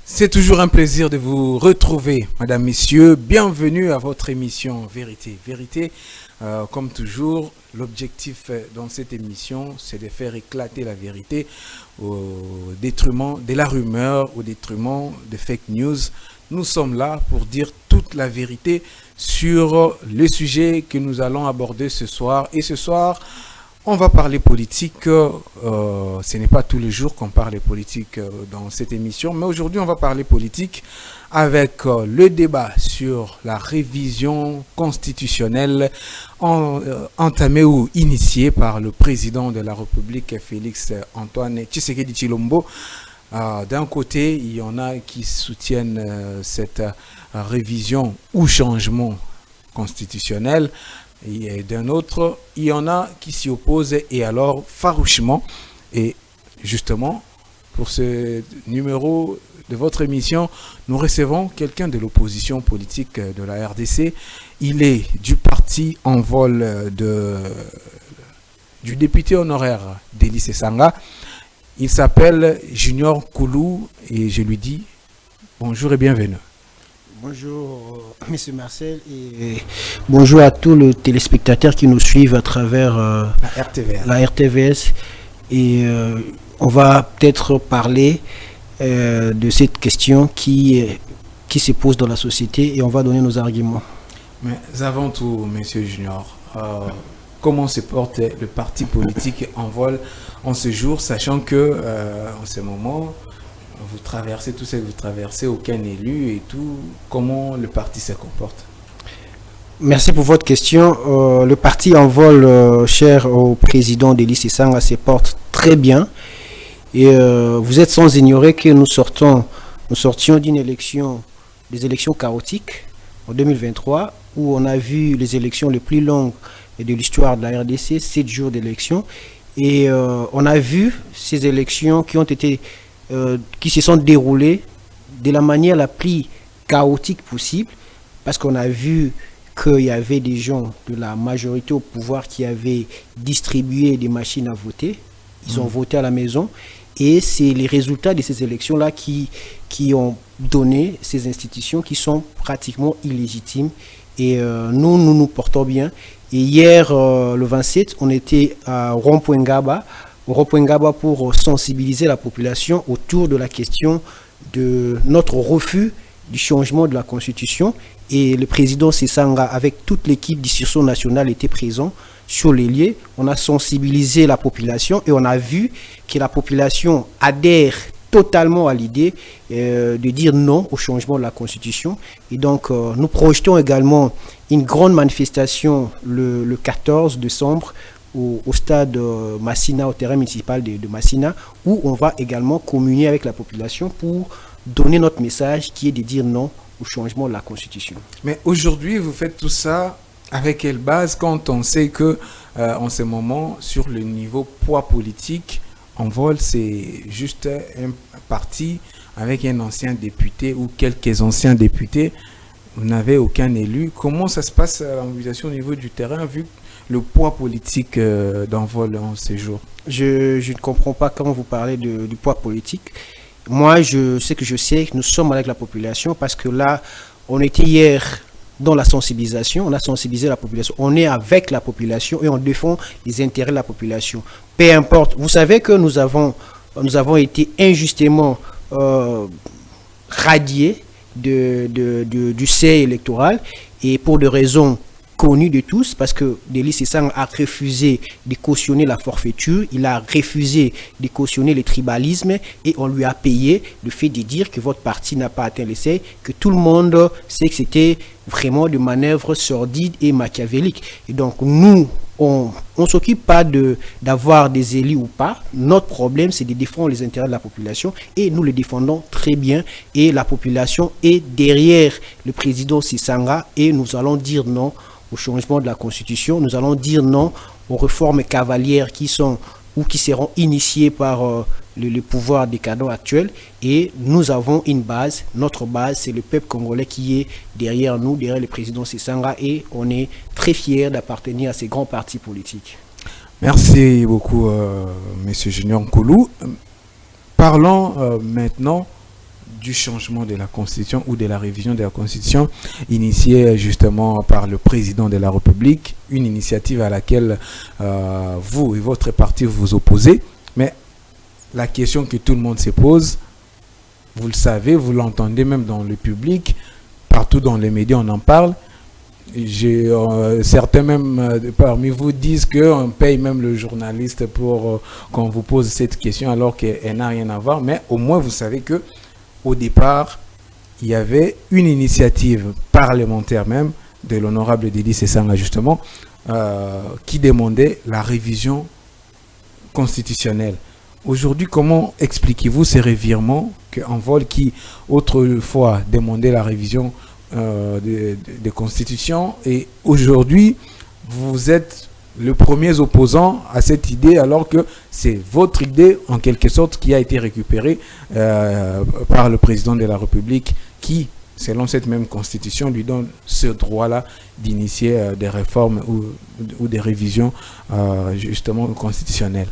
C'est toujours un plaisir de vous retrouver, Madame, Messieurs. Bienvenue à votre émission Vérité. Vérité, comme toujours, l'objectif dans cette émission, c'est de faire éclater la vérité au détriment de la rumeur, au détriment de fake news. Nous sommes là pour dire toute la vérité sur le sujet que nous allons aborder ce soir. Et ce soir, on va parler politique. Ce n'est pas tous les jours qu'on parle politique dans cette émission, mais aujourd'hui on va parler politique avec le débat sur la révision constitutionnelle entamée ou initiée par le président de la République, Félix Antoine Tshisekedi Tshilombo. D'un côté, il y en a qui soutiennent cette révision ou changement constitutionnel. Et d'un autre, il y en a qui s'y opposent et alors farouchement. Et justement, pour ce numéro de votre émission, nous recevons quelqu'un de l'opposition politique de la RDC. Il est du parti en vol du député honoraire d'Élie Sesanga. Il s'appelle Junior Koulou et je lui dis bonjour et bienvenue. Bonjour, Monsieur Marcel, et bonjour à tous les téléspectateurs qui nous suivent à travers la RTVS. Et on va peut-être parler de cette question qui se pose dans la société et on va donner nos arguments. Mais avant tout, Monsieur Junior, comment se porte le parti politique en vol en ce jour, sachant que en ce moment, vous traversez tout ce que vous traversez, aucun élu et tout. Comment le parti se comporte? Merci pour votre question. Le parti en vol, cher au président d'Élie Sesanga, se porte très bien. Et vous êtes sans ignorer que nous sortions d'une élection, des élections chaotiques en 2023, où on a vu les élections les plus longues de l'histoire de la RDC, 7 jours d'élections. Et on a vu ces élections qui se sont déroulées de la manière la plus chaotique possible, parce qu'on a vu qu'il y avait des gens de la majorité au pouvoir qui avaient distribué des machines à voter. Ils ont voté à la maison. Et c'est les résultats de ces élections-là qui ont donné ces institutions qui sont pratiquement illégitimes. Et nous portons bien. Et hier, le 27, on était à Rond-Point-Ngaba, pour sensibiliser la population autour de la question de notre refus du changement de la Constitution. Et le président Sesanga, avec toute l'équipe du sursaut national, était présent sur les lieux. On a sensibilisé la population et on a vu que la population adhère totalement à l'idée de dire non au changement de la Constitution. Et donc, nous projetons également une grande manifestation le 14 décembre au stade Massina, au terrain municipal de Massina, où on va également communier avec la population pour donner notre message qui est de dire non au changement de la Constitution. Mais aujourd'hui, vous faites tout ça avec quelle base quand on sait que en ce moment, sur le niveau poids politique, en vol, c'est juste un parti avec un ancien député ou quelques anciens députés. Vous n'avez aucun élu. Comment ça se passe la mobilisation au niveau du terrain vu le poids politique d'envol en ces jours? Je ne comprends pas quand vous parlez du poids politique. Moi, ce que je sais, nous sommes avec la population parce que là, on était hier dans la sensibilisation, on a sensibilisé la population, on est avec la population et on défend les intérêts de la population. Peu importe, vous savez que nous avons été injustement radiés du seuil électoral et pour des raisons connu de tous, parce que Élie Sesanga a refusé de cautionner la forfaiture, il a refusé de cautionner le tribalisme et on lui a payé le fait de dire que votre parti n'a pas atteint les seuils, que tout le monde sait que c'était vraiment de manœuvres sordides et machiavéliques. Et donc nous, on ne s'occupe pas d'avoir des élus ou pas. Notre problème, c'est de défendre les intérêts de la population et nous les défendons très bien. Et la population est derrière le président Sesanga et nous allons dire non au changement de la Constitution. Nous allons dire non aux réformes cavalières qui sont ou qui seront initiées par le pouvoir décadent actuel. Et nous avons une base. Notre base, c'est le peuple congolais qui est derrière nous, derrière le président Sesanga. Et on est très fiers d'appartenir à ces grands partis politiques. Merci beaucoup, Monsieur Junior Nkoulou. Parlons maintenant du changement de la Constitution ou de la révision de la Constitution initiée justement par le président de la République, une initiative à laquelle vous et votre parti vous opposez. Mais la question que tout le monde se pose, vous le savez, vous l'entendez même dans le public, partout dans les médias on en parle. Certains même parmi vous disent qu'on paye même le journaliste pour qu'on vous pose cette question alors qu'elle n'a rien à voir. Mais au moins vous savez que au départ, il y avait une initiative parlementaire même de l'honorable Dédi Sesanga justement qui demandait la révision constitutionnelle. Aujourd'hui, comment expliquez-vous ces revirements qu'en vol qui autrefois demandait la révision des constitutions et aujourd'hui vous êtes le premier opposant à cette idée alors que c'est votre idée en quelque sorte qui a été récupérée par le président de la République qui, selon cette même constitution, lui donne ce droit-là d'initier des réformes ou des révisions justement constitutionnelles.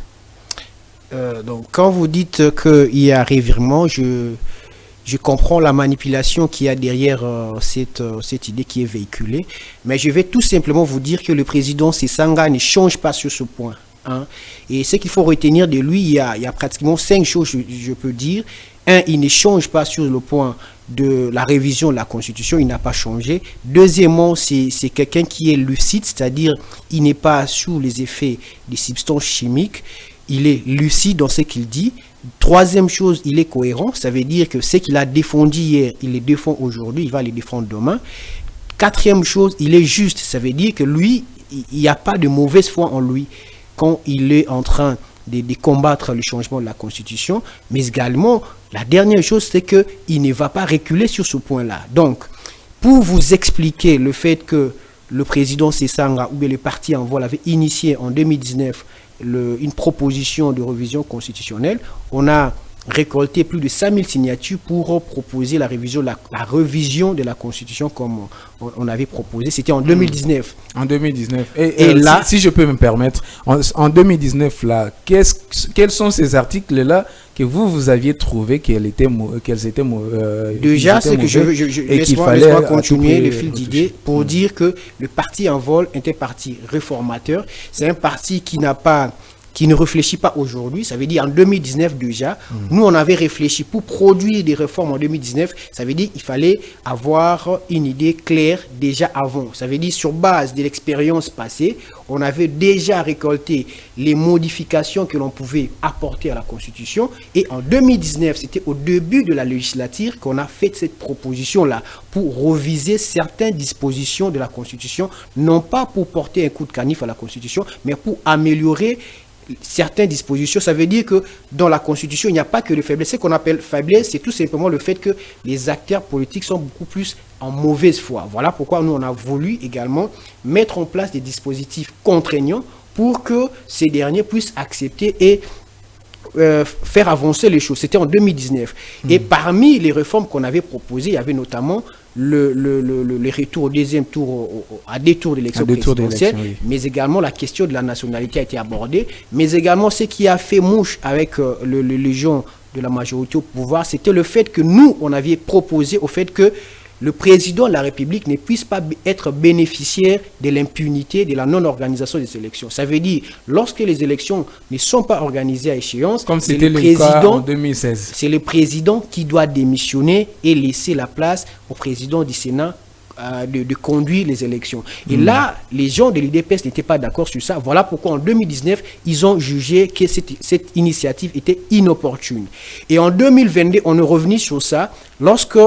Donc quand vous dites qu'il y a revirement, je comprends la manipulation qu'il y a derrière cette idée qui est véhiculée, mais je vais tout simplement vous dire que le président Sesanga ne change pas sur ce point. Hein. Et ce qu'il faut retenir de lui, il y a pratiquement 5 choses, je peux dire. Un, il ne change pas sur le point de la révision de la Constitution, il n'a pas changé. Deuxièmement, c'est quelqu'un qui est lucide, c'est-à-dire il n'est pas sous les effets des substances chimiques. Il est lucide dans ce qu'il dit. Troisième chose, il est cohérent. Ça veut dire que ce qu'il a défendu hier, il les défend aujourd'hui, il va les défendre demain. Quatrième chose, il est juste. Ça veut dire que lui, il n'y a pas de mauvaise foi en lui quand il est en train de combattre le changement de la Constitution. Mais également, la dernière chose, c'est qu'il ne va pas reculer sur ce point-là. Donc, pour vous expliquer le fait que le président Sesanga ou bien le parti en vol avait initié en 2019 une proposition de révision constitutionnelle, on a récolté plus de 5000 signatures pour proposer la révision de la Constitution comme on avait proposé. C'était en 2019. En 2019. Et là, si je peux me permettre, en 2019, là, quels sont ces articles-là que vous aviez trouvé qu'elles étaient déjà, c'est que laisse-moi continuer le fil d'idée pour dire que le parti en vol est un parti réformateur. C'est un parti qui ne réfléchit pas aujourd'hui. Ça veut dire en 2019 déjà, nous on avait réfléchi pour produire des réformes en 2019. Ça veut dire qu'il fallait avoir une idée claire déjà avant. Ça veut dire sur base de l'expérience passée, on avait déjà récolté les modifications que l'on pouvait apporter à la Constitution. Et en 2019, c'était au début de la législature qu'on a fait cette proposition-là pour reviser certaines dispositions de la Constitution, non pas pour porter un coup de canif à la Constitution, mais pour améliorer certaines dispositions. Ça veut dire que dans la Constitution, il n'y a pas que de faiblesse. Ce qu'on appelle faiblesse, c'est tout simplement le fait que les acteurs politiques sont beaucoup plus en mauvaise foi. Voilà pourquoi nous, on a voulu également mettre en place des dispositifs contraignants pour que ces derniers puissent accepter et faire avancer les choses. C'était en 2019. Et parmi les réformes qu'on avait proposées, il y avait notamment le retour au deuxième tour, à des tours d'élection présidentielle, oui. Mais également la question de la nationalité a été abordée, mais également ce qui a fait mouche avec les gens de la majorité au pouvoir, c'était le fait que nous, on avait proposé au fait que le président de la République ne puisse pas être bénéficiaire de l'impunité de la non-organisation des élections. Ça veut dire, lorsque les élections ne sont pas organisées à échéance, comme c'était le cas en 2016. C'est le président qui doit démissionner et laisser la place au président du Sénat de conduire les élections. Et là, les gens de l'UDPS n'étaient pas d'accord sur ça. Voilà pourquoi en 2019, ils ont jugé que cette initiative était inopportune. Et en 2022, on est revenu sur ça lorsque,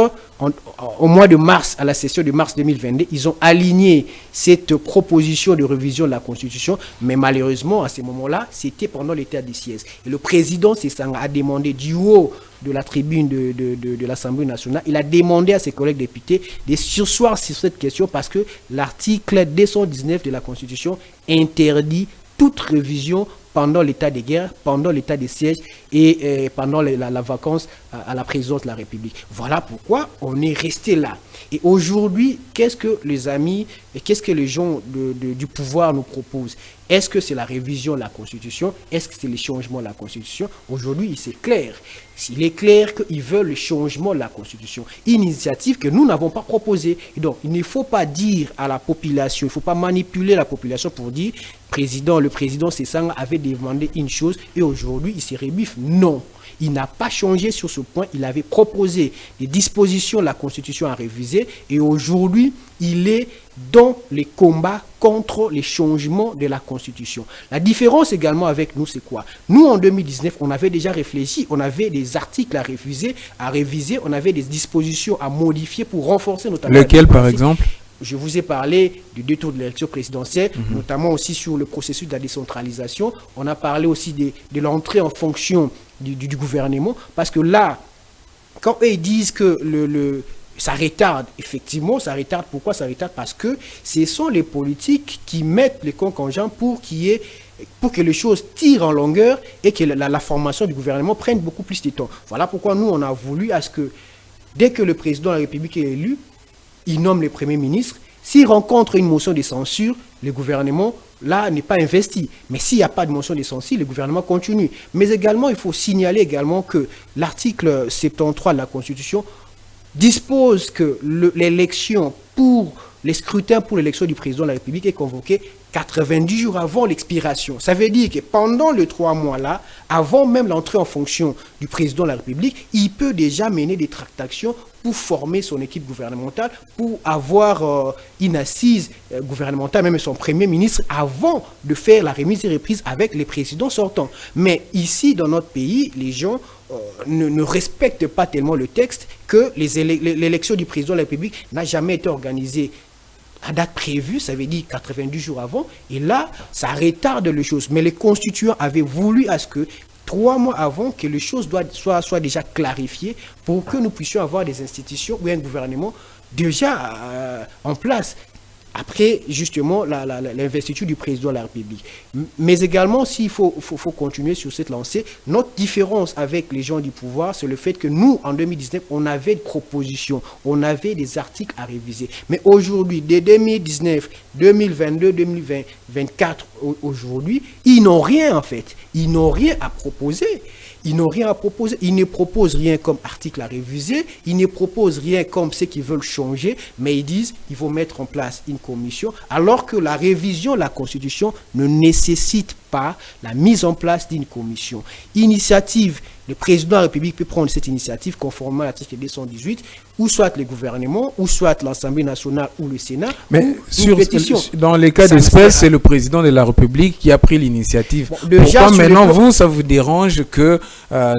au mois de mars, à la session de mars 2022, ils ont aligné cette proposition de révision de la Constitution, mais malheureusement, à ce moment-là, c'était pendant l'état de siège. Et le président Sesanga a demandé du haut de la tribune de l'Assemblée nationale, il a demandé à ses collègues députés de surseoir sur cette question parce que l'article 219 de la Constitution interdit toute révision pendant l'état de guerre, pendant l'état de siège et pendant la vacance à la présidence de la République. Voilà pourquoi on est resté là. Et aujourd'hui, qu'est-ce que les amis et qu'est-ce que les gens du pouvoir nous proposent? Est-ce que c'est la révision de la Constitution? Est-ce que c'est le changement de la Constitution? Aujourd'hui, c'est clair. Il est clair qu'ils veulent le changement de la Constitution. Une initiative que nous n'avons pas proposée. Et donc, il ne faut pas dire à la population, il ne faut pas manipuler la population pour dire le président Sesanga avait demandé une chose et aujourd'hui, il se rebiffe. Non. Il n'a pas changé sur ce point. Il avait proposé des dispositions de la Constitution à réviser et aujourd'hui, il est dans les combats contre les changements de la Constitution. La différence également avec nous, c'est quoi? Nous, en 2019, on avait déjà réfléchi, on avait des articles à réviser, on avait des dispositions à modifier pour renforcer notamment... Lequel, par exemple? Je vous ai parlé du détour de l'élection présidentielle, notamment aussi sur le processus de la décentralisation. On a parlé aussi de l'entrée en fonction du gouvernement, parce que là, quand eux disent que ça retarde, effectivement, ça retarde. Pourquoi ça retarde? Parce que ce sont les politiques qui mettent les contingents pour que les choses tirent en longueur et que la formation du gouvernement prenne beaucoup plus de temps. Voilà pourquoi nous, on a voulu à ce que, dès que le président de la République est élu, il nomme le Premier ministre. S'il rencontre une motion de censure, le gouvernement, là, n'est pas investi. Mais s'il n'y a pas de motion de censure, le gouvernement continue. Mais également, il faut signaler également que l'article 73 de la Constitution dispose que l'élection pour les scrutins pour l'élection du président de la République est convoqué 90 jours avant l'expiration. Ça veut dire que pendant les 3 mois-là, avant même l'entrée en fonction du président de la République, il peut déjà mener des tractations pour former son équipe gouvernementale, pour avoir une assise gouvernementale, même son premier ministre, avant de faire la remise et reprise avec les présidents sortants. Mais ici, dans notre pays, les gens ne respectent pas tellement le texte que l'élection du président de la République n'a jamais été organisée à date prévue, ça veut dire 90 jours avant, et là, ça retarde les choses. Mais les constituants avaient voulu à ce que 3 mois avant, que les choses soient déjà clarifiées pour que nous puissions avoir des institutions ou un gouvernement déjà en place. Après, justement, l'investiture du président de la République. Mais également, s'il faut continuer sur cette lancée, notre différence avec les gens du pouvoir, c'est le fait que nous, en 2019, on avait des propositions, on avait des articles à réviser. Mais aujourd'hui, dès 2019, 2022, 2024, aujourd'hui, ils n'ont rien en fait. Ils n'ont rien à proposer. Ils n'ont rien à proposer. Ils ne proposent rien comme article à réviser. Ils ne proposent rien comme ce qu'ils veulent changer. Mais ils disent qu'il faut mettre en place une commission. Alors que la révision de la Constitution ne nécessite pas la mise en place d'une commission. Initiative, le président de la République peut prendre cette initiative conformément à l'article 218, ou soit le gouvernement, ou soit l'Assemblée nationale ou le Sénat. Mais dans les cas d'espèce, c'est le président de la République qui a pris l'initiative. Bon, pourquoi maintenant, ça vous dérange que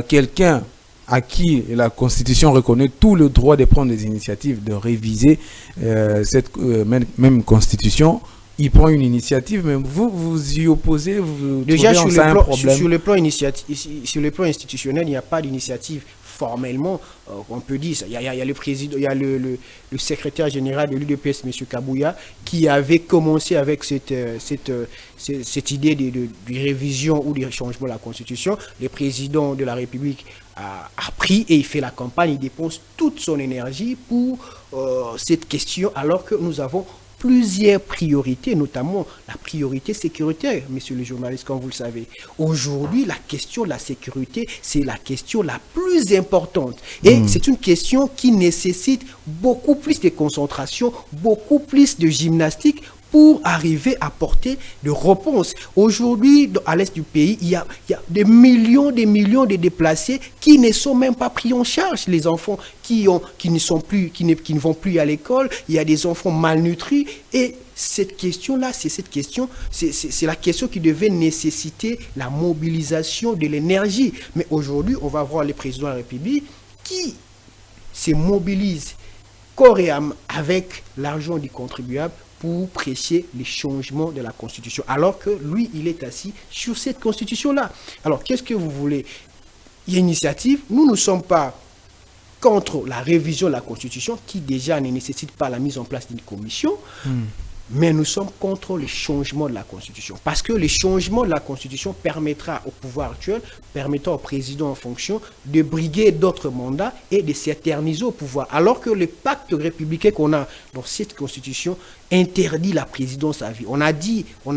quelqu'un à qui la Constitution reconnaît tout le droit de prendre des initiatives, de réviser cette même Constitution, il prend une initiative, mais vous y opposez, vous déjà trouvez un problème. Sur le plan institutionnel, il n'y a pas d'initiative formellement, on peut dire ça. Il y a le président, il y a le secrétaire général de l'UDPS, M. Kabouya, qui avait commencé avec cette idée de révision ou de changement de la Constitution. Le président de la République a pris et il fait la campagne, il dépense toute son énergie pour cette question, alors que nous avons plusieurs priorités, notamment la priorité sécuritaire, messieurs les journalistes, comme vous le savez. Aujourd'hui, la question de la sécurité, c'est la question la plus importante. Et c'est une question qui nécessite beaucoup plus de concentration, beaucoup plus de gymnastique pour arriver à porter des réponses. Aujourd'hui, à l'est du pays, il y a des millions de déplacés qui ne sont même pas pris en charge. Les enfants qui ne vont plus à l'école, il y a des enfants malnutris. Et cette question-là, c'est la question qui devait nécessiter la mobilisation de l'énergie. Mais aujourd'hui, on va voir le président de la République qui se mobilise corps et âme avec l'argent du contribuable pour prêcher les changements de la Constitution, alors que lui, il est assis sur cette Constitution-là. Alors, qu'est-ce que vous voulez? Il y a une initiative. Nous ne sommes pas contre la révision de la Constitution, qui déjà ne nécessite pas la mise en place d'une commission. Mais nous sommes contre le changement de la Constitution. Parce que le changement de la Constitution permettra au pouvoir actuel, permettra au président en fonction de briguer d'autres mandats et de s'éterniser au pouvoir. Alors que le pacte républicain qu'on a dans cette Constitution interdit la présidence à vie. On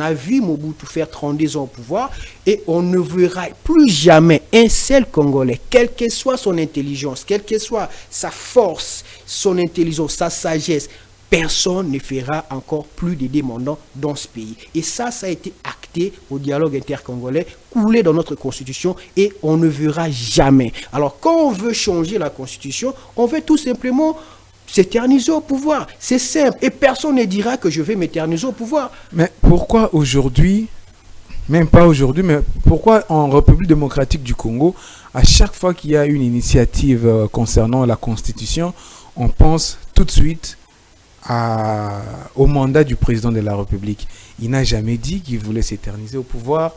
a vu Mobutu faire 32 ans au pouvoir et on ne verra plus jamais un seul Congolais, quelle que soit son intelligence, quelle que soit sa force, son intelligence, sa sagesse, personne ne fera encore plus de demandants dans ce pays. Et ça a été acté au dialogue intercongolais, coulé dans notre constitution et on ne verra jamais. Alors quand on veut changer la constitution, on veut tout simplement s'éterniser au pouvoir. C'est simple. Et personne ne dira que je vais m'éterniser au pouvoir. Mais pourquoi aujourd'hui, même pas aujourd'hui, mais pourquoi en République démocratique du Congo, à chaque fois qu'il y a une initiative concernant la constitution, on pense tout de suite au mandat du président de la République? Il n'a jamais dit qu'il voulait s'éterniser au pouvoir.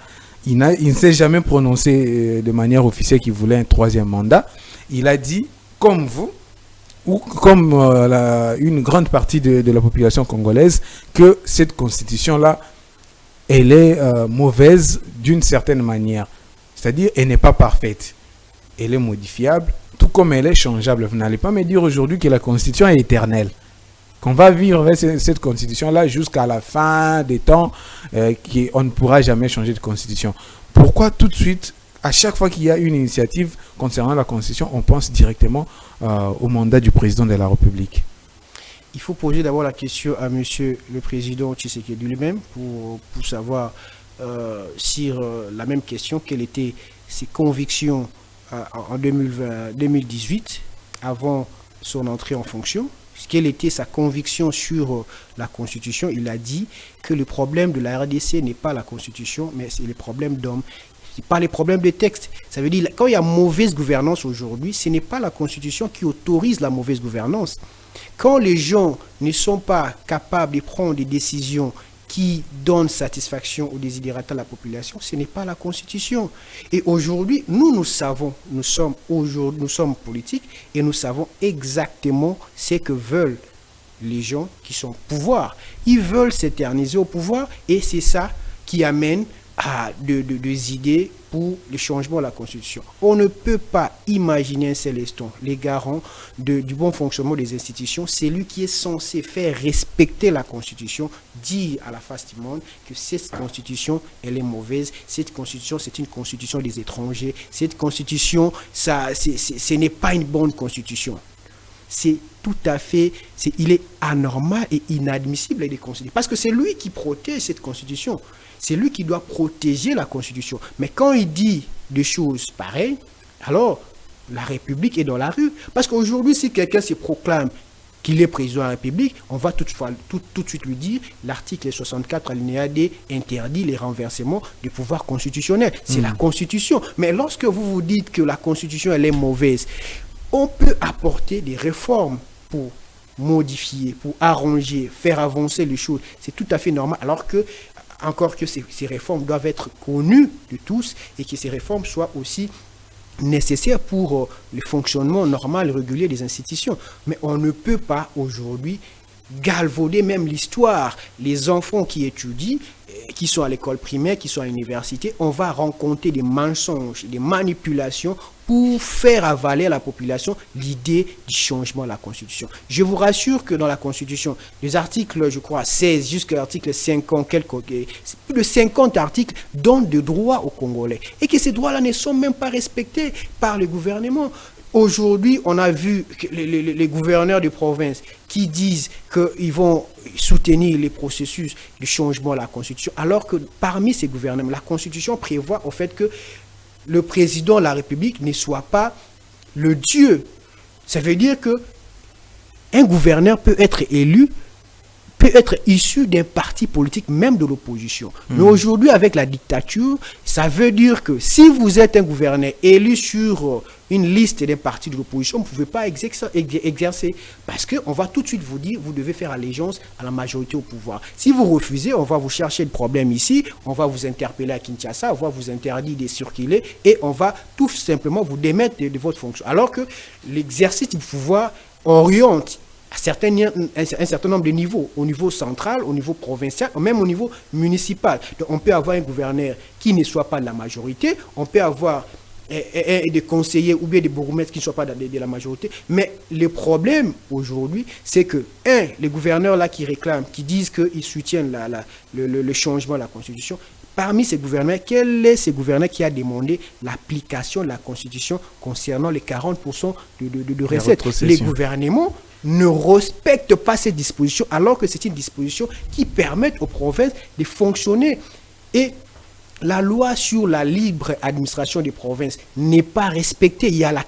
Il ne s'est jamais prononcé de manière officielle qu'il voulait un troisième mandat. Il a dit, comme vous, ou comme une grande partie de la population congolaise, que cette constitution-là, elle est mauvaise d'une certaine manière. C'est-à-dire, elle n'est pas parfaite. Elle est modifiable, tout comme elle est changeable. Vous n'allez pas me dire aujourd'hui que la constitution est éternelle, qu'on va vivre avec cette constitution-là jusqu'à la fin des temps, qu'on ne pourra jamais changer de constitution. Pourquoi tout de suite, à chaque fois qu'il y a une initiative concernant la constitution, on pense directement au mandat du président de la République? Il faut poser d'abord la question à monsieur le président Tshisekedi lui-même pour savoir sur la même question, quelles étaient ses convictions en 2018, avant son entrée en fonction. Quelle était sa conviction sur la Constitution? Il a dit que le problème de la RDC n'est pas la Constitution, mais c'est les problèmes d'hommes. Ce n'est pas les problèmes de texte. Ça veut dire quand il y a mauvaise gouvernance aujourd'hui, ce n'est pas la Constitution qui autorise la mauvaise gouvernance. Quand les gens ne sont pas capables de prendre des décisions qui donnent satisfaction aux desiderata de la population, ce n'est pas la Constitution. Et aujourd'hui, nous savons, nous sommes politiques et nous savons exactement ce que veulent les gens qui sont au pouvoir. Ils veulent s'éterniser au pouvoir et c'est ça qui amène à des idées pour le changement de la Constitution. On ne peut pas imaginer un seul instant les garants du bon fonctionnement des institutions. C'est lui qui est censé faire respecter la Constitution, dire à la face du monde que cette Constitution, elle est mauvaise. Cette Constitution, c'est une Constitution des étrangers. Cette Constitution, ce n'est pas une bonne Constitution. C'est tout à fait, il est anormal et inadmissible de considérer. Parce que c'est lui qui protège cette Constitution. C'est lui qui doit protéger la Constitution. Mais quand il dit des choses pareilles, alors la République est dans la rue. Parce qu'aujourd'hui, si quelqu'un se proclame qu'il est président de la République, on va tout de suite lui dire l'article 64 alinéa D interdit les renversements du pouvoir constitutionnel. C'est la Constitution. Mais lorsque vous dites que la Constitution elle est mauvaise, on peut apporter des réformes pour modifier, pour arranger, faire avancer les choses. C'est tout à fait normal. Alors que encore que ces réformes doivent être connues de tous et que ces réformes soient aussi nécessaires pour le fonctionnement normal et régulier des institutions. Mais on ne peut pas aujourd'hui galvauder même l'histoire. Les enfants qui étudient, qui sont à l'école primaire, qui sont à l'université, on va rencontrer des mensonges, des manipulations pour faire avaler à la population l'idée du changement de la Constitution. Je vous rassure que dans la Constitution, les articles, je crois, 16 jusqu'à l'article 50, plus de 50 articles donnent des droits aux Congolais. Et que ces droits-là ne sont même pas respectés par le gouvernement. Aujourd'hui, on a vu les gouverneurs de province qui disent qu'ils vont soutenir les processus de changement de la Constitution, alors que parmi ces gouvernements, la Constitution prévoit au fait que le président de la République ne soit pas le Dieu. Ça veut dire que un gouverneur peut être élu, peut être issu d'un parti politique, même de l'opposition. Mais aujourd'hui, avec la dictature, ça veut dire que si vous êtes un gouverneur élu sur une liste d'un parti de l'opposition, vous ne pouvez pas exercer. Parce qu'on va tout de suite vous dire, vous devez faire allégeance à la majorité au pouvoir. Si vous refusez, on va vous chercher le problème ici, on va vous interpeller à Kinshasa, on va vous interdire de circuler et on va tout simplement vous démettre de votre fonction. Alors que l'exercice du pouvoir oriente un certain nombre de niveaux, au niveau central, au niveau provincial, même au niveau municipal. Donc, on peut avoir un gouverneur qui ne soit pas de la majorité, on peut avoir des conseillers ou bien des bourgmestres qui ne soient pas de la majorité. Mais le problème aujourd'hui, c'est que, les gouverneurs là qui réclament, qui disent qu'ils soutiennent le changement de la Constitution, parmi ces gouverneurs, quel est ce gouverneur qui a demandé l'application de la Constitution concernant les 40% de recettes? Les gouvernements ne respectent pas ces dispositions, alors que c'est une disposition qui permet aux provinces de fonctionner. Et la loi sur la libre administration des provinces n'est pas respectée. Il y a la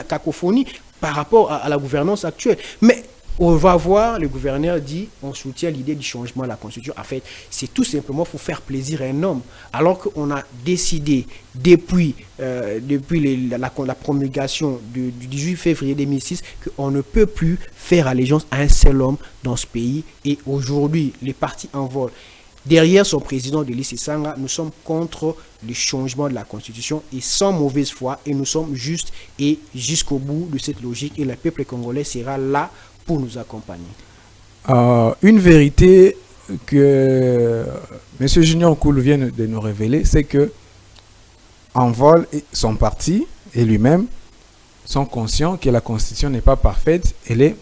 cacophonie par rapport à la gouvernance actuelle. Mais on va voir, le gouverneur dit, on soutient l'idée du changement de la Constitution. En fait, c'est tout simplement pour faire plaisir à un homme. Alors qu'on a décidé, depuis la promulgation du 18 février 2006, qu'on ne peut plus faire allégeance à un seul homme dans ce pays. Et aujourd'hui, les partis en vol. Derrière son président de Delis Esanga, nous sommes contre le changement de la Constitution et sans mauvaise foi. Et nous sommes justes et jusqu'au bout de cette logique. Et le peuple congolais sera là pour nous accompagner. Une vérité que M. Junior Koulou vient de nous révéler, c'est que Envol, son parti et lui-même sont conscients que la Constitution n'est pas parfaite, elle est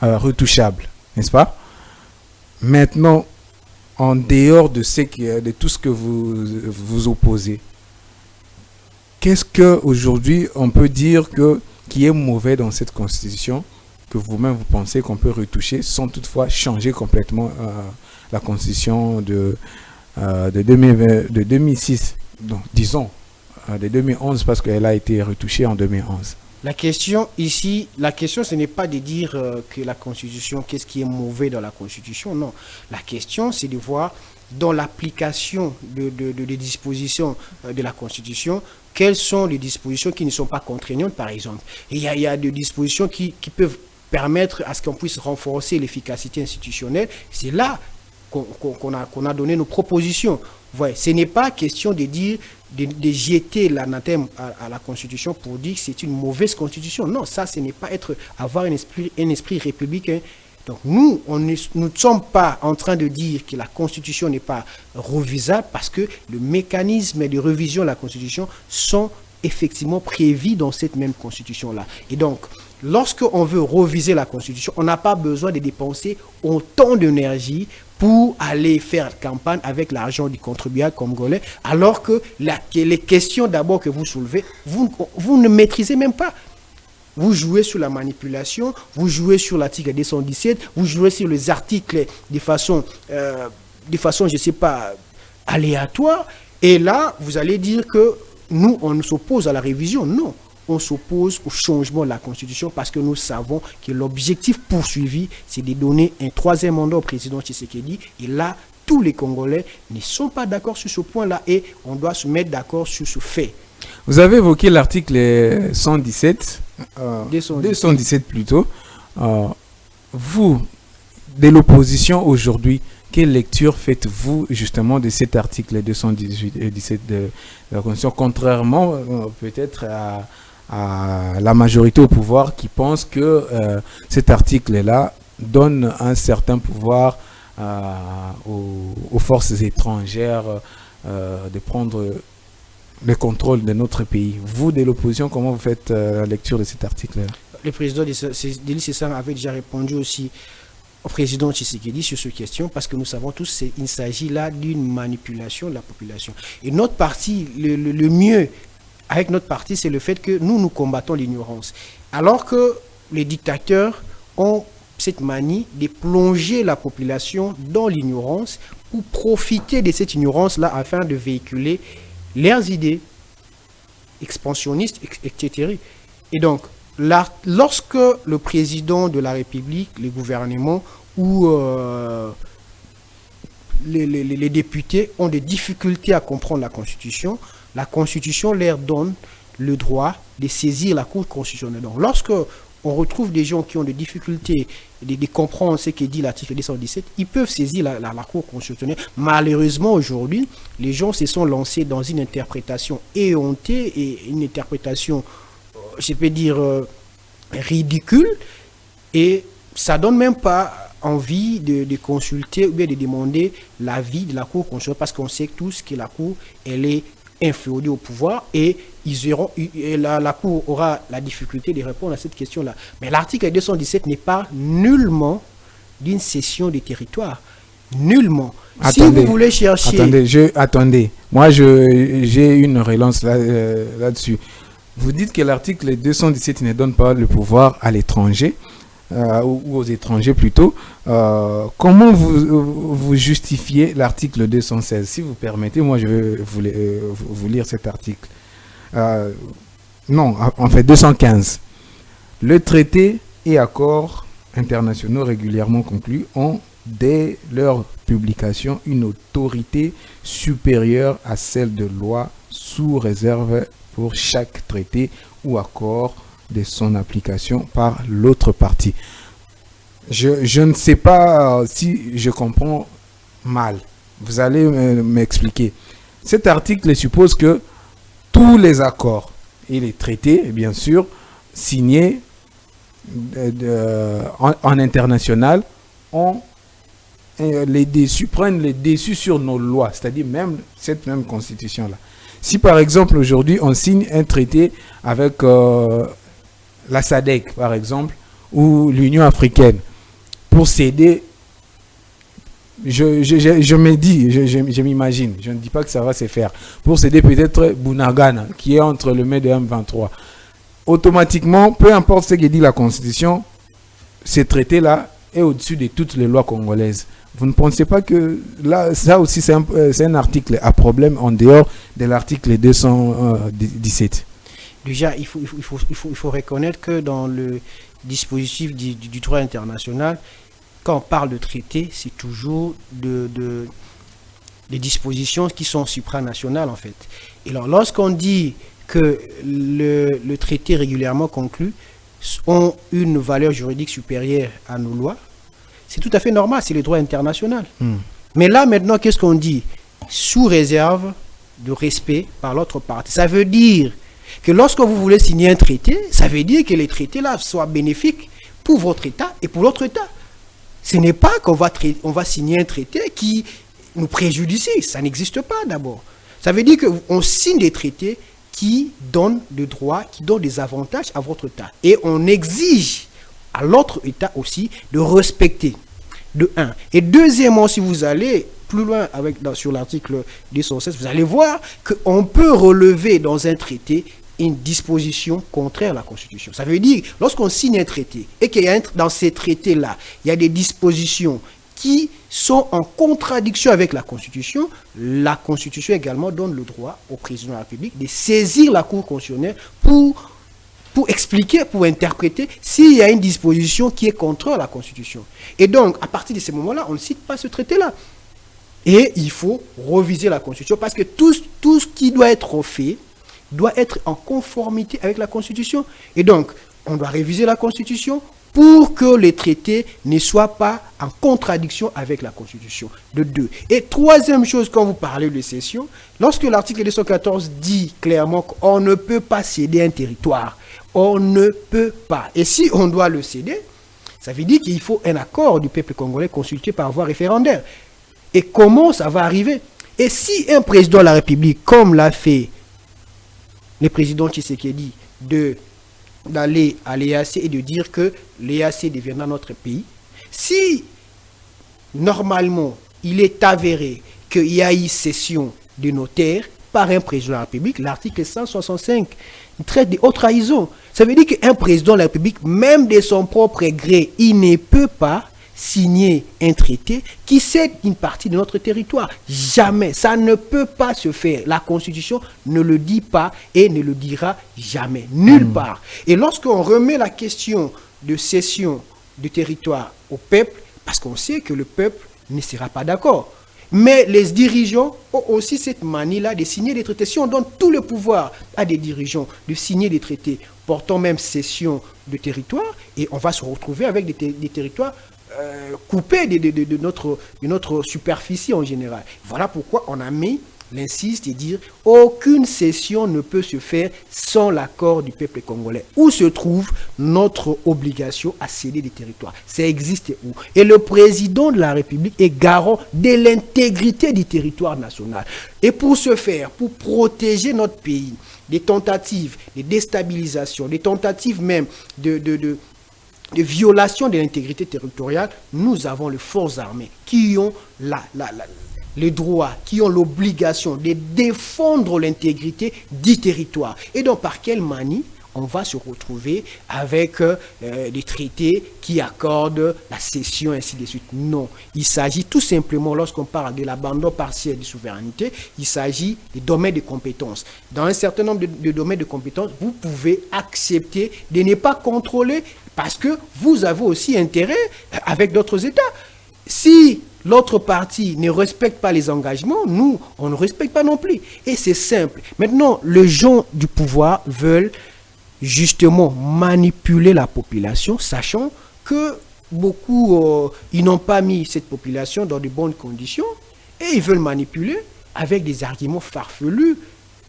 retouchable, n'est-ce pas? Maintenant, en dehors de tout ce que vous opposez, qu'est-ce qu'aujourd'hui on peut dire qui est mauvais dans cette Constitution, que vous-même vous pensez qu'on peut retoucher sans toutefois changer complètement la Constitution de 2006, donc, disons de 2011, parce qu'elle a été retouchée en 2011. La question ici, ce n'est pas de dire que la Constitution, qu'est-ce qui est mauvais dans la Constitution, non. La question, c'est de voir dans l'application des dispositions de la Constitution, quelles sont les dispositions qui ne sont pas contraignantes, par exemple. Et il y a des dispositions qui peuvent permettre à ce qu'on puisse renforcer l'efficacité institutionnelle. C'est là qu'on a donné nos propositions. Ouais, ce n'est pas question de dire, de jeter l'anathème à la Constitution pour dire que c'est une mauvaise Constitution. Non, ça, ce n'est pas avoir un esprit républicain. Donc nous ne sommes pas en train de dire que la Constitution n'est pas revisable parce que le mécanisme de révision de la Constitution sont effectivement prévus dans cette même Constitution-là. Et donc, lorsqu'on veut reviser la Constitution, on n'a pas besoin de dépenser autant d'énergie pour aller faire campagne avec l'argent du contribuable congolais, alors que les questions d'abord que vous soulevez, vous ne maîtrisez même pas. Vous jouez sur la manipulation, vous jouez sur l'article 217, vous jouez sur les articles de façon, je ne sais pas, aléatoire. Et là, vous allez dire que nous, on s'oppose à la révision. Non, on s'oppose au changement de la Constitution parce que nous savons que l'objectif poursuivi, c'est de donner un troisième mandat au président Tshisekedi. Et là, tous les Congolais ne sont pas d'accord sur ce point-là et on doit se mettre d'accord sur ce fait. Vous avez évoqué l'article 117, 217 plutôt. Vous, de l'opposition aujourd'hui, quelle lecture faites-vous justement de cet article 218 et 17 de la Constitution, contrairement peut-être à la majorité au pouvoir qui pense que cet article-là donne un certain pouvoir aux forces étrangères de prendre le contrôle de notre pays. Vous, de l'opposition, comment vous faites la lecture de cet article-là? Le président Delis Esanga avait déjà répondu aussi au président Tshisekedi sur cette question parce que nous savons tous qu'il s'agit là d'une manipulation de la population. Et notre parti, le mieux avec notre parti, c'est le fait que nous combattons l'ignorance. Alors que les dictateurs ont cette manie de plonger la population dans l'ignorance pour profiter de cette ignorance-là afin de véhiculer leurs idées expansionnistes, etc. Et donc, lorsque le président de la République, les gouvernements ou les députés ont des difficultés à comprendre la Constitution leur donne le droit de saisir la Cour constitutionnelle. Donc, lorsque on retrouve des gens qui ont des difficultés de comprendre ce que dit l'article 217, ils peuvent saisir la Cour constitutionnelle. Malheureusement, aujourd'hui, les gens se sont lancés dans une interprétation éhontée et une interprétation, je peux dire, ridicule. Et ça donne même pas envie de consulter ou bien de demander l'avis de la Cour constitutionnelle, parce qu'on sait tous que la Cour, elle est inféodée au pouvoir, et la Cour aura la difficulté de répondre à cette question-là. Mais l'article 217 n'est pas nullement d'une cession des territoires. Nullement. Si vous voulez chercher... Attendez. Moi, j'ai une relance là-dessus. Vous dites que l'article 217 ne donne pas le pouvoir à l'étranger, ou aux étrangers plutôt. Comment vous justifiez l'article 216? Si vous permettez, moi, je vais vous lire cet article. Non, en fait, 215. Le traité et accords internationaux régulièrement conclus ont, dès leur publication, une autorité supérieure à celle de loi, sous réserve pour chaque traité ou accord de son application par l'autre partie. Je ne sais pas si je comprends mal. Vous allez m'expliquer. Cet article suppose que tous les accords et les traités, bien sûr, signés en international, prennent les déçus sur nos lois, c'est-à-dire même cette même constitution-là. Si par exemple aujourd'hui on signe un traité avec la SADC par exemple, ou l'Union africaine, pour céder, je me dis, je m'imagine, je ne dis pas que ça va se faire, pour céder peut-être Bunagana, qui est entre le mai de M23, automatiquement, peu importe ce que dit la Constitution, ce traité-là est au-dessus de toutes les lois congolaises. Vous ne pensez pas que là, ça aussi, c'est un article à problème en dehors de l'article 217? Déjà, il faut reconnaître que dans le dispositif du droit international, quand on parle de traité, c'est toujours des dispositions qui sont supranationales, en fait. Et alors, lorsqu'on dit que le traité régulièrement conclu ont une valeur juridique supérieure à nos lois, c'est tout à fait normal, c'est le droit international. Mais là, maintenant, qu'est-ce qu'on dit? Sous réserve de respect par l'autre partie. Ça veut dire que lorsque vous voulez signer un traité, ça veut dire que les traités-là soient bénéfiques pour votre État et pour l'autre État. Ce n'est pas qu'on va signer un traité qui nous préjudicie. Ça n'existe pas d'abord. Ça veut dire qu'on signe des traités qui donnent des droits, qui donnent des avantages à votre État. Et on exige à l'autre État aussi de respecter, de un. Et deuxièmement, si vous allez plus loin sur l'article 216, vous allez voir qu'on peut relever dans un traité une disposition contraire à la Constitution. Ça veut dire, lorsqu'on signe un traité et qu'il y a dans ces traités-là, il y a des dispositions qui sont en contradiction avec la Constitution également donne le droit au président de la République de saisir la Cour constitutionnelle pour expliquer, pour interpréter s'il y a une disposition qui est contraire à la Constitution. Et donc, à partir de ce moment-là, on ne cite pas ce traité-là. Et il faut reviser la Constitution parce que tout ce qui doit être fait doit être en conformité avec la Constitution. Et donc, on doit réviser la Constitution pour que les traités ne soient pas en contradiction avec la Constitution. De deux. Et troisième chose, quand vous parlez de cession, lorsque l'article 214 dit clairement qu'on ne peut pas céder un territoire, on ne peut pas. Et si on doit le céder, ça veut dire qu'il faut un accord du peuple congolais consulté par voie référendaire. Et comment ça va arriver? Et si un président de la République, comme l'a fait le président Tshisekedi, d'aller à l'EAC et de dire que l'EAC deviendra notre pays, si normalement il est avéré qu'il y a eu cession de notaires par un président de la République, l'article 165 traite de haute trahison. Ça veut dire qu'un président de la République, même de son propre gré, il ne peut pas signer un traité qui cède une partie de notre territoire. Jamais. Ça ne peut pas se faire. La Constitution ne le dit pas et ne le dira jamais. Nulle part. Et lorsqu'on remet la question de cession du territoire au peuple, parce qu'on sait que le peuple ne sera pas d'accord. Mais les dirigeants ont aussi cette manie-là de signer des traités. Si on donne tout le pouvoir à des dirigeants de signer des traités portant même cession de territoire, et on va se retrouver avec des territoires coupés de notre superficie en général. Voilà pourquoi on a mis l'insiste et dire aucune cession ne peut se faire sans l'accord du peuple congolais. Où se trouve notre obligation à céder des territoires? Ça existe où? Et le président de la République est garant de l'intégrité du territoire national. Et pour ce faire, pour protéger notre pays des tentatives de déstabilisation, des tentatives même de violation de l'intégrité territoriale, nous avons les forces armées qui ont les droits, qui ont l'obligation de défendre l'intégrité du territoire. Et donc, par quelle manière on va se retrouver avec des traités qui accordent la cession, ainsi de suite? Non. Il s'agit tout simplement, lorsqu'on parle de l'abandon partiel de souveraineté, il s'agit des domaines de compétences. Dans un certain nombre de domaines de compétences, vous pouvez accepter de ne pas contrôler parce que vous avez aussi intérêt avec d'autres États. Si l'autre partie ne respecte pas les engagements, nous, on ne respecte pas non plus. Et c'est simple. Maintenant, les gens du pouvoir veulent justement manipuler la population, sachant que beaucoup, ils n'ont pas mis cette population dans de bonnes conditions et ils veulent manipuler avec des arguments farfelus.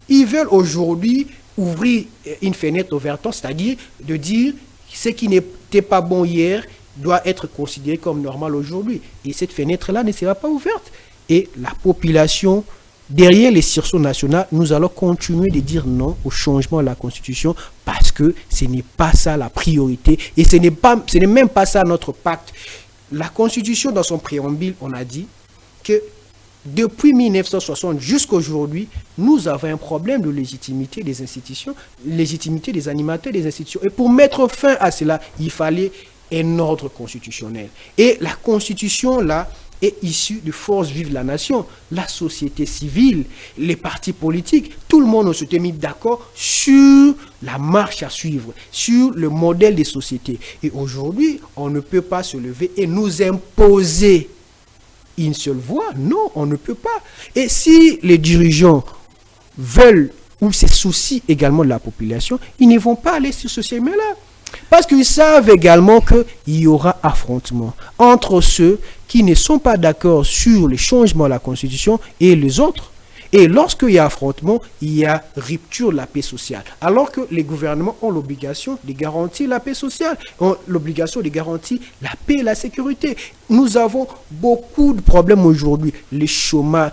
Ils veulent aujourd'hui ouvrir une fenêtre ouverte, c'est-à-dire de dire ce qui n'était pas bon hier doit être considéré comme normal aujourd'hui. Et cette fenêtre-là ne sera pas ouverte. Et la population, derrière les sursauts nationaux, nous allons continuer de dire non au changement de la Constitution parce que ce n'est pas ça la priorité et ce n'est même pas ça notre pacte. La Constitution, dans son préambule, on a dit que depuis 1960 jusqu'à aujourd'hui, nous avons un problème de légitimité des institutions, légitimité des animateurs des institutions. Et pour mettre fin à cela, il fallait un ordre constitutionnel. Et la Constitution, là, est issue de forces vives de la nation, la société civile, les partis politiques. Tout le monde s'était mis d'accord sur la marche à suivre, sur le modèle des sociétés. Et aujourd'hui, on ne peut pas se lever et nous imposer une seule voix. Non, on ne peut pas. Et si les dirigeants veulent ou se soucient également de la population, ils ne vont pas aller sur ce chemin-là. Parce qu'ils savent également qu'il y aura affrontement entre ceux qui ne sont pas d'accord sur le changement de la Constitution et les autres. Et lorsqu'il y a affrontement, il y a rupture de la paix sociale. Alors que les gouvernements ont l'obligation de garantir la paix sociale, ont l'obligation de garantir la paix et la sécurité. Nous avons beaucoup de problèmes aujourd'hui. Le chômage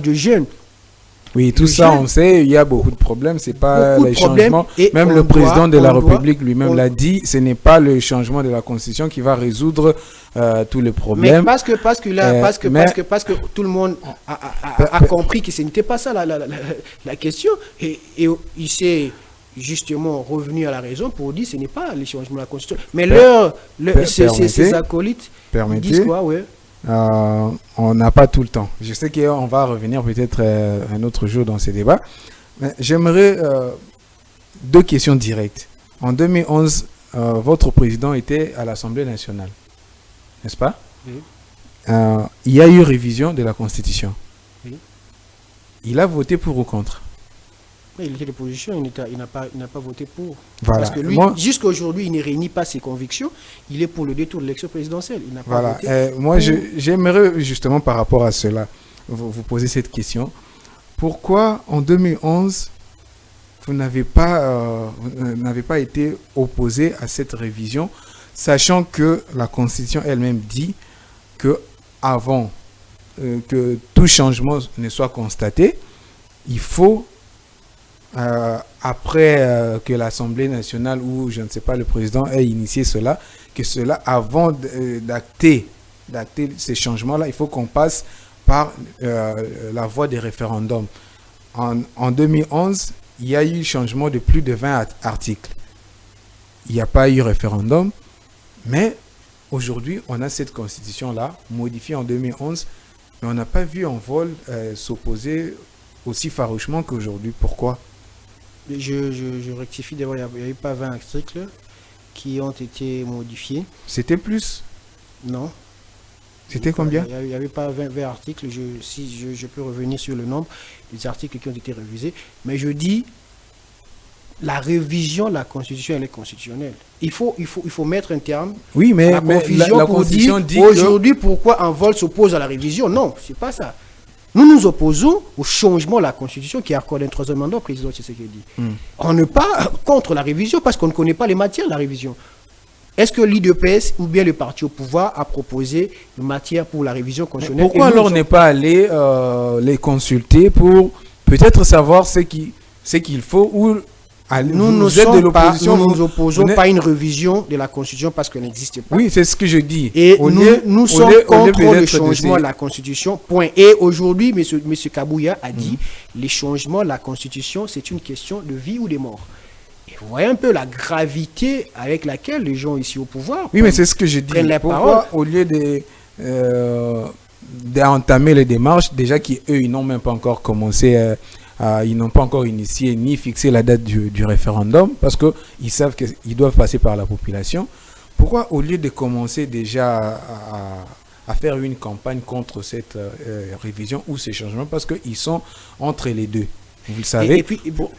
de jeunes. Oui, tout ça, on sait, il y a beaucoup de problèmes, c'est pas les changements. Même le président de la République lui-même l'a dit, ce n'est pas le changement de la Constitution qui va résoudre tous les problèmes. Mais parce que tout le monde a compris que ce n'était pas ça la question, et il s'est justement revenu à la raison pour dire que ce n'est pas le changement de la Constitution. Mais ces acolytes disent quoi, ouais. On n'a pas tout le temps. Je sais qu'on va revenir peut-être un autre jour dans ces débats. Mais j'aimerais deux questions directes. En 2011, votre président était à l'Assemblée nationale, n'est-ce pas? Oui. Il y a eu révision de la Constitution. Oui. Il a voté pour ou contre? Il était de position, il n'a pas voté pour. Voilà. Parce que lui, jusqu'à aujourd'hui, il ne réunit pas ses convictions. Il est pour le détour de l'élection présidentielle. Il n'a pas voté. Moi, j'aimerais justement par rapport à cela, vous poser cette question. Pourquoi en 2011, vous n'avez pas été opposé à cette révision, sachant que la Constitution elle-même dit que avant que tout changement ne soit constaté, il faut après que l'Assemblée nationale ou je ne sais pas le président ait initié cela, que cela avant d'acter ces changements-là, il faut qu'on passe par la voie des référendums. En 2011, il y a eu changement de plus de 20 articles. Il n'y a pas eu référendum, mais aujourd'hui, on a cette constitution-là, modifiée en 2011, mais on n'a pas vu en vol s'opposer aussi farouchement qu'aujourd'hui. Pourquoi? Je rectifie d'abord, il n'y avait pas 20 articles qui ont été modifiés. C'était plus? Non. C'était combien? Il n'y avait pas 20 articles, si je peux revenir sur le nombre des articles qui ont été révisés. Mais je dis, la révision de la Constitution, elle est constitutionnelle. Il faut mettre un terme à la confusion la pour Constitution dire dit aujourd'hui pourquoi un vol s'oppose à la révision. Non, c'est pas ça. Nous nous opposons au changement de la Constitution qui accorde un troisième mandat au président Tshisekedi. On n'est pas contre la révision parce qu'on ne connaît pas les matières de la révision. Est-ce que l'IDPS ou bien le parti au pouvoir a proposé une matière pour la révision constitutionnelle? Pourquoi alors n'est pas allé les consulter pour peut-être savoir ce qu'il faut ou nous ne nous opposons pas à une révision de la Constitution parce qu'elle n'existe pas. Oui, c'est ce que je dis. Et nous sommes contre le changement de la Constitution. Point. Et aujourd'hui, M. Kabouya a dit les changements de la Constitution, c'est une question de vie ou de mort. Et vous voyez un peu la gravité avec laquelle les gens ici au pouvoir. Oui, mais c'est ce que je dis. Pourquoi, au lieu d'entamer les démarches, déjà qu'eux, ils n'ont même pas encore commencé ils n'ont pas encore initié ni fixé la date du référendum parce qu'ils savent qu'ils doivent passer par la population. Pourquoi, au lieu de commencer déjà à faire une campagne contre cette révision ou ces changements, parce qu'ils sont entre les deux, vous le savez,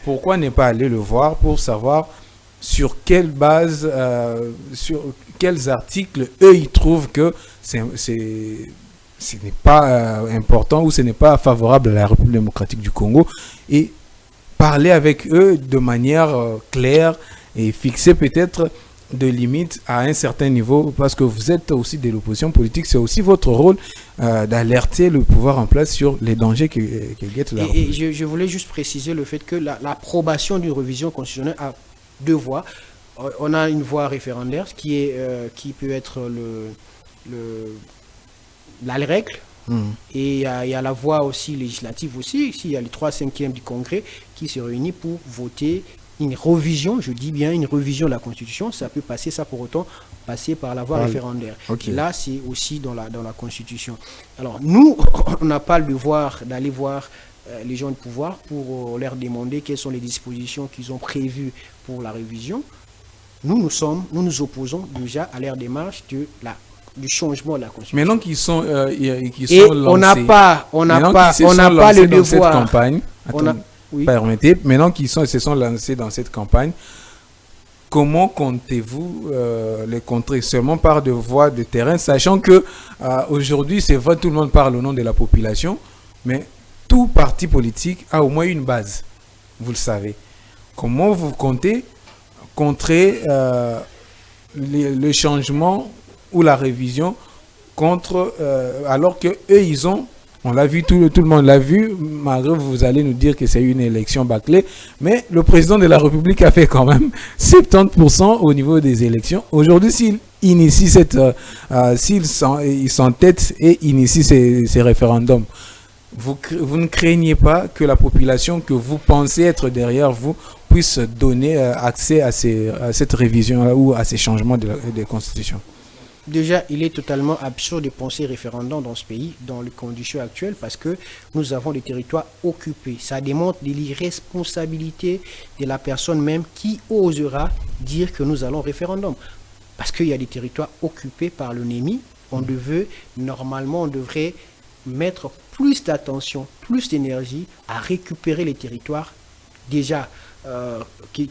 pourquoi ne pas aller le voir pour savoir sur quelle base, sur quels articles, eux, ils trouvent que ce n'est pas important ou ce n'est pas favorable à la République démocratique du Congo, et parler avec eux de manière claire et fixer peut-être de limites à un certain niveau, parce que vous êtes aussi de l'opposition politique, c'est aussi votre rôle d'alerter le pouvoir en place sur les dangers que guette la République. Et je voulais juste préciser le fait que l'approbation d'une révision constitutionnelle a deux voies. On a une voie référendaire qui peut être la règle, et il y a la voie aussi législative aussi. Ici, il y a les 3/5 du Congrès qui se réunissent pour voter une révision, je dis bien une révision de la Constitution. Ça peut passer, ça pour autant passer par la voie référendaire. Okay. Et là, c'est aussi dans la Constitution. Alors, nous, on n'a pas le devoir d'aller voir les gens de pouvoir pour leur demander quelles sont les dispositions qu'ils ont prévues pour la révision. Nous nous opposons déjà à leur démarche du changement de la Constitution. Maintenant qu'ils sont, lancés, on n'a pas le devoir. Cette campagne, permettez, maintenant qu'ils se sont lancés dans cette campagne, comment comptez-vous les contrer? Seulement par de voies de terrain, sachant que aujourd'hui, c'est vrai, tout le monde parle au nom de la population, mais tout parti politique a au moins une base, vous le savez. Comment vous comptez contrer le changement ou la révision contre, alors que eux ils ont, on l'a vu, tout le monde l'a vu, malgré vous allez nous dire que c'est une élection bâclée, mais le président de la République a fait quand même 70% au niveau des élections. Aujourd'hui, s'il initie il s'entête et initie ces référendums, vous ne craignez pas que la population que vous pensez être derrière vous puisse donner accès à cette révision ou à ces changements de Constitution? Déjà, il est totalement absurde de penser référendum dans ce pays, dans les conditions actuelles, parce que nous avons des territoires occupés. Ça démontre de l'irresponsabilité de la personne même qui osera dire que nous allons référendum. Parce qu'il y a des territoires occupés par l'ennemi. Normalement, on devrait mettre plus d'attention, plus d'énergie à récupérer les territoires déjà qui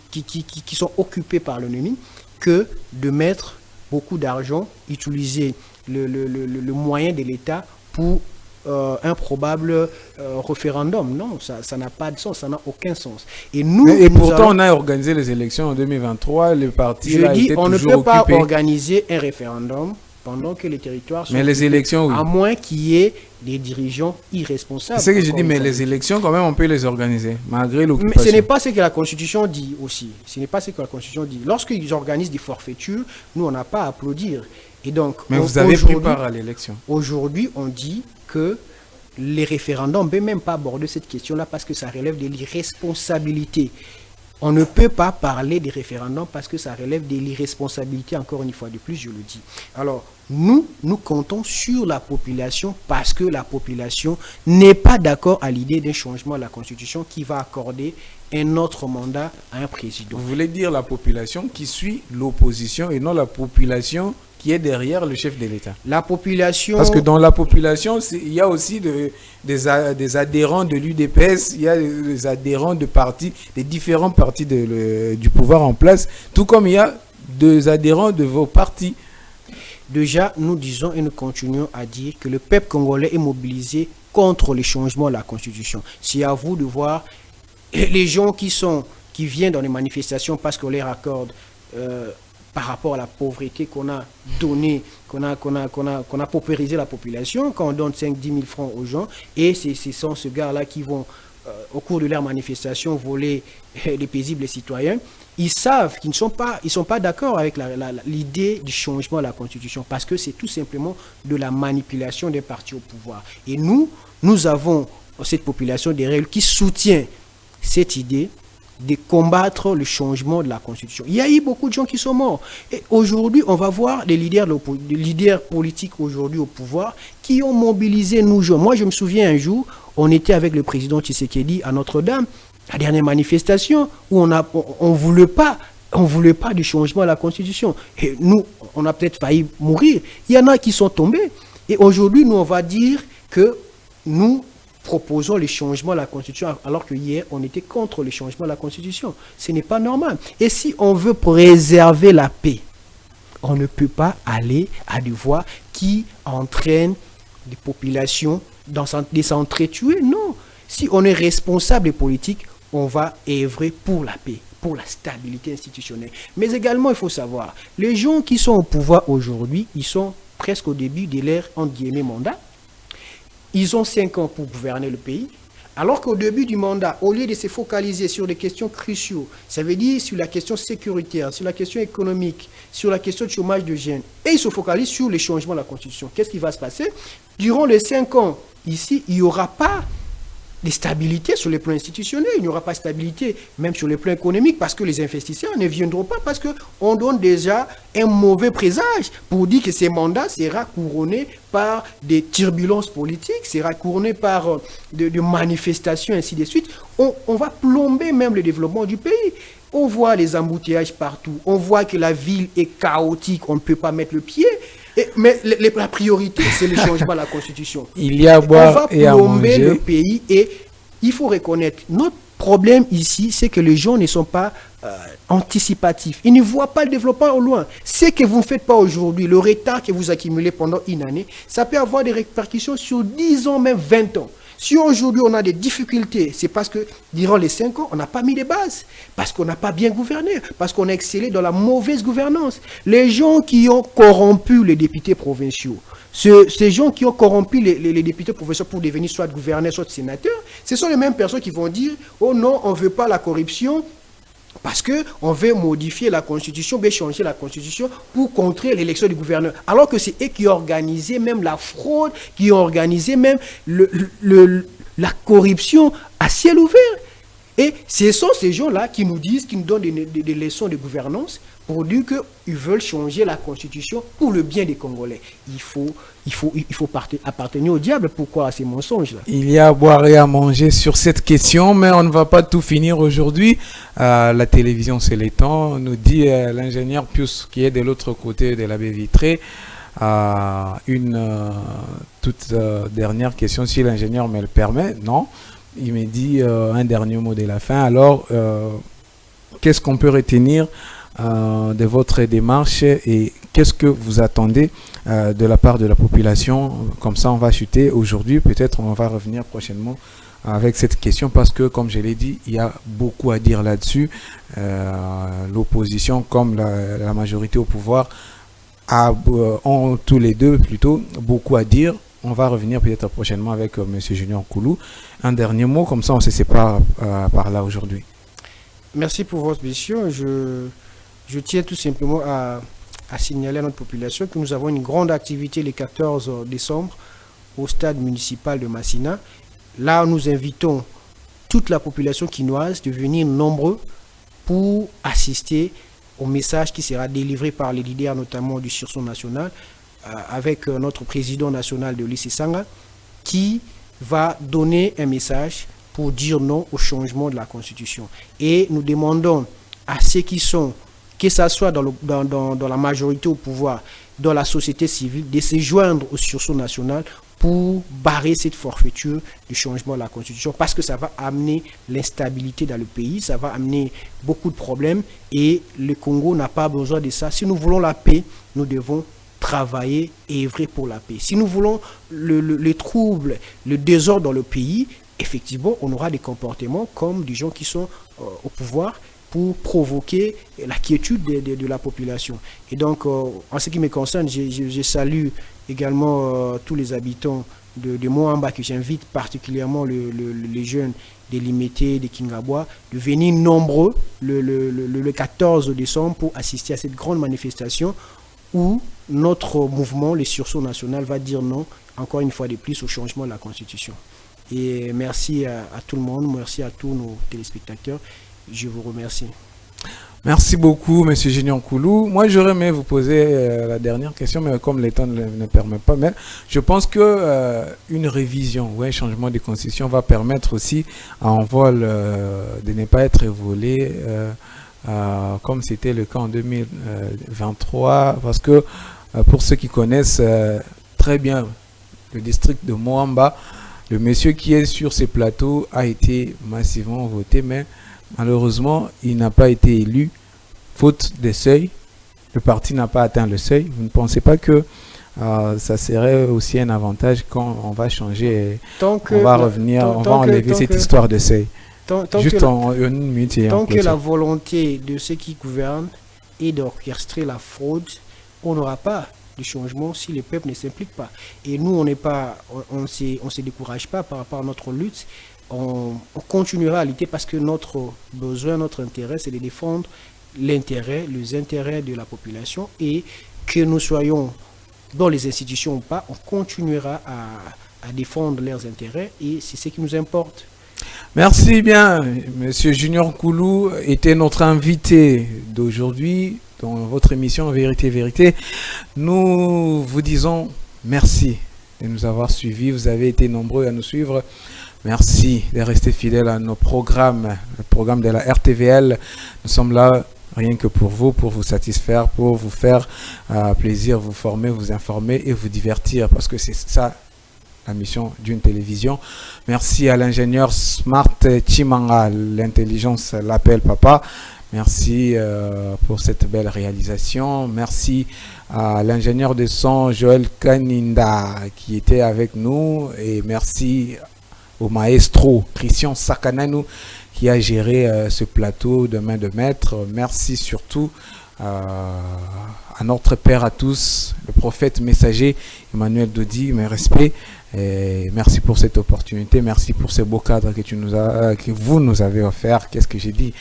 sont occupés par l'ennemi, que de mettre beaucoup d'argent, utiliser le moyen de l'État pour un probable référendum. Non, ça n'a pas de sens, ça n'a aucun sens. Et pourtant, on a organisé les élections en 2023, le parti a été toujours occupé. On ne peut pas organiser un référendum pendant que les territoires sont mais les élections, oui. À moins qu'il y ait des dirigeants irresponsables. C'est ce que je dis, mais les élections, quand même, on peut les organiser, malgré l'occupation. Mais ce n'est pas ce que la Constitution dit aussi. Ce n'est pas ce que la Constitution dit. Lorsqu'ils organisent des forfaitures, nous, on n'a pas à applaudir. Et donc, mais vous avez pris part à l'élection. Aujourd'hui, on dit que les référendums ne peuvent même pas aborder cette question-là parce que ça relève de l'irresponsabilité. On ne peut pas parler des référendums parce que ça relève de l'irresponsabilité, encore une fois de plus, je le dis. Alors, nous comptons sur la population parce que la population n'est pas d'accord à l'idée d'un changement de la Constitution qui va accorder un autre mandat à un président. Vous voulez dire la population qui suit l'opposition et non la population qui est derrière le chef de l'État? La population... Parce que dans la population, il y a aussi des adhérents de l'UDPS, il y a des adhérents de partis, des différents partis du pouvoir en place, tout comme il y a des adhérents de vos partis. Déjà, nous disons et nous continuons à dire que le peuple congolais est mobilisé contre le changement de la Constitution. C'est à vous de voir les gens qui viennent dans les manifestations parce qu'on leur accorde par rapport à la pauvreté qu'on a donnée, qu'on a paupérisé la population, quand on donne 5-10 000 francs aux gens, et ce sont ces gars-là qui vont, au cours de leur manifestation, voler les paisibles citoyens. Ils savent qu'ils ne sont pas d'accord avec l'idée du changement de la Constitution, parce que c'est tout simplement de la manipulation des partis au pouvoir. Et nous avons cette population derrière qui soutient cette idée de combattre le changement de la Constitution. Il y a eu beaucoup de gens qui sont morts. Et aujourd'hui, on va voir les leaders politiques aujourd'hui au pouvoir qui ont mobilisé nous jeunes. Moi, je me souviens un jour, on était avec le président Tshisekedi à Notre-Dame, la dernière manifestation, où on voulait pas du changement de la Constitution. Et nous, on a peut-être failli mourir. Il y en a qui sont tombés. Et aujourd'hui, nous, on va dire que nous proposons le changement de la Constitution, alors que hier, on était contre le changement de la Constitution. Ce n'est pas normal. Et si on veut préserver la paix, on ne peut pas aller à des voies qui entraînent des populations dans des s'entretuer. Non. Si on est responsable politique, on va œuvrer pour la paix, pour la stabilité institutionnelle. Mais également, il faut savoir, les gens qui sont au pouvoir aujourd'hui, ils sont presque au début de leur, entre guillemets, mandat. Ils ont 5 ans pour gouverner le pays, alors qu'au début du mandat, au lieu de se focaliser sur des questions cruciales, ça veut dire sur la question sécuritaire, sur la question économique, sur la question du chômage de jeunes, et ils se focalisent sur les changements de la Constitution. Qu'est-ce qui va se passer? Durant les 5 ans, ici, il n'y aura pas de stabilité sur le plan institutionnel, il n'y aura pas de stabilité même sur le plan économique, parce que les investisseurs ne viendront pas, parce qu'on donne déjà un mauvais présage pour dire que ces mandats sera couronné par des turbulences politiques, sera couronné par de manifestations, ainsi de suite. On va plomber même le développement du pays. On voit les embouteillages partout, on voit que la ville est chaotique, on ne peut pas mettre le pied. Mais la priorité, c'est le changement de la Constitution. Il y a à boire et à manger. On va plomber le pays, et il faut reconnaître, notre problème ici, c'est que les gens ne sont pas anticipatifs. Ils ne voient pas le développement au loin. Ce que vous ne faites pas aujourd'hui, le retard que vous accumulez pendant une année, ça peut avoir des répercussions sur 10 ans, même 20 ans. Si aujourd'hui on a des difficultés, c'est parce que durant les 5 ans, on n'a pas mis les bases, parce qu'on n'a pas bien gouverné, parce qu'on a excellé dans la mauvaise gouvernance. Les gens qui ont corrompu les députés provinciaux, ces gens qui ont corrompu les députés provinciaux pour devenir soit gouverneurs, soit sénateurs, ce sont les mêmes personnes qui vont dire « Oh non, on ne veut pas la corruption ». Parce qu'on veut modifier la Constitution, bien changer la Constitution pour contrer l'élection du gouverneur. Alors que c'est eux qui ont organisé même la fraude, qui ont organisé même la corruption à ciel ouvert. Et ce sont ces gens-là qui nous disent, qui nous donnent des leçons de gouvernance pour dire qu'ils veulent changer la Constitution pour le bien des Congolais. Il faut appartenir au diable pour croire à ces mensonges-là. Il y a à boire et à manger sur cette question, mais on ne va pas tout finir aujourd'hui. La télévision, c'est les temps, nous dit l'ingénieur Pius, qui est de l'autre côté de la baie vitrée. Une toute dernière question, si l'ingénieur me le permet. Non, il me dit un dernier mot de la fin. Alors, qu'est-ce qu'on peut retenir de votre démarche et qu'est-ce que vous attendez de la part de la population? Comme ça, on va chuter aujourd'hui. Peut-être on va revenir prochainement avec cette question parce que, comme je l'ai dit, il y a beaucoup à dire là-dessus. L'opposition comme la majorité au pouvoir ont tous les deux plutôt beaucoup à dire. On va revenir peut-être prochainement avec M. Junior Koulou. Un dernier mot, comme ça on se sépare par là aujourd'hui. Merci pour votre question. Je tiens tout simplement à signaler à notre population que nous avons une grande activité le 14 décembre au stade municipal de Massina. Là, nous invitons toute la population quinoise de venir nombreux pour assister au message qui sera délivré par les leaders, notamment du sursaut national, avec notre président national de l'I.C. Sanga, qui va donner un message pour dire non au changement de la Constitution. Et nous demandons à ceux qui sont, que ce soit dans la majorité au pouvoir, dans la société civile, de se joindre au sursaut national pour barrer cette forfaiture du changement de la Constitution, parce que ça va amener l'instabilité dans le pays, ça va amener beaucoup de problèmes, et le Congo n'a pas besoin de ça. Si nous voulons la paix, nous devons travailler et œuvrer pour la paix. Si nous voulons les troubles, le désordre dans le pays, effectivement, on aura des comportements comme des gens qui sont au pouvoir pour provoquer la quiétude de la population. Et donc, en ce qui me concerne, je salue également tous les habitants de Moamba, que j'invite particulièrement les jeunes des Limités, des Kingabwa, de venir nombreux le 14 décembre pour assister à cette grande manifestation où notre mouvement, les sursauts national, va dire non, encore une fois de plus, au changement de la Constitution. Et merci à tout le monde, merci à tous nos téléspectateurs. Je vous remercie. Merci beaucoup, M. Junior Koulou. Moi, j'aurais aimé vous poser la dernière question, mais comme le temps ne permet pas, mais je pense que une révision ou un changement de constitution va permettre aussi à Envol de ne pas être évolué comme c'était le cas en 2023, parce que pour ceux qui connaissent très bien le district de Moamba, le monsieur qui est sur ces plateaux a été massivement voté, mais malheureusement, il n'a pas été élu, faute des seuils. Le parti n'a pas atteint le seuil. Vous ne pensez pas que ça serait aussi un avantage quand on va changer, on va revenir, on va enlever cette histoire de seuil? Juste en une minute. Tant que la volonté de ceux qui gouvernent est d'orchestrer la fraude, on n'aura pas de changement si le peuple ne s'implique pas. Et nous, on ne se décourage pas par rapport à notre lutte. On continuera à lutter parce que notre besoin, notre intérêt, c'est de défendre les intérêts de la population, et que nous soyons dans les institutions ou pas, on continuera à défendre leurs intérêts, et c'est ce qui nous importe. Merci bien. Monsieur Junior Koulou était notre invité d'aujourd'hui dans votre émission Vérité, Vérité. Nous vous disons merci de nous avoir suivis. Vous avez été nombreux à nous suivre. Merci de rester fidèles à nos programmes, le programme de la RTVL. Nous sommes là rien que pour vous satisfaire, pour vous faire plaisir, vous former, vous informer et vous divertir, parce que c'est ça la mission d'une télévision. Merci à l'ingénieur Smart Chimanga, l'intelligence l'appelle papa. Merci pour cette belle réalisation. Merci à l'ingénieur de son Joël Kaninda qui était avec nous, et merci au maestro Christian Sakananou qui a géré ce plateau de main de maître. Merci surtout à notre Père à tous, le prophète messager Emmanuel Dodi, mes respects. Et merci pour cette opportunité, merci pour ce beau cadre que vous nous avez offert. Qu'est-ce que j'ai dit?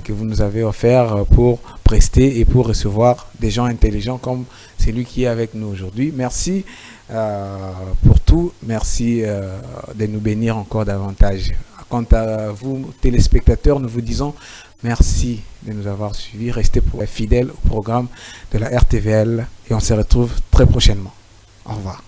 Que vous nous avez offert pour prester et pour recevoir des gens intelligents comme celui qui est avec nous aujourd'hui. Merci pour tout. Merci de nous bénir encore davantage. Quant à vous, téléspectateurs, nous vous disons merci de nous avoir suivis. Restez fidèles au programme de la RTVL et on se retrouve très prochainement. Au revoir.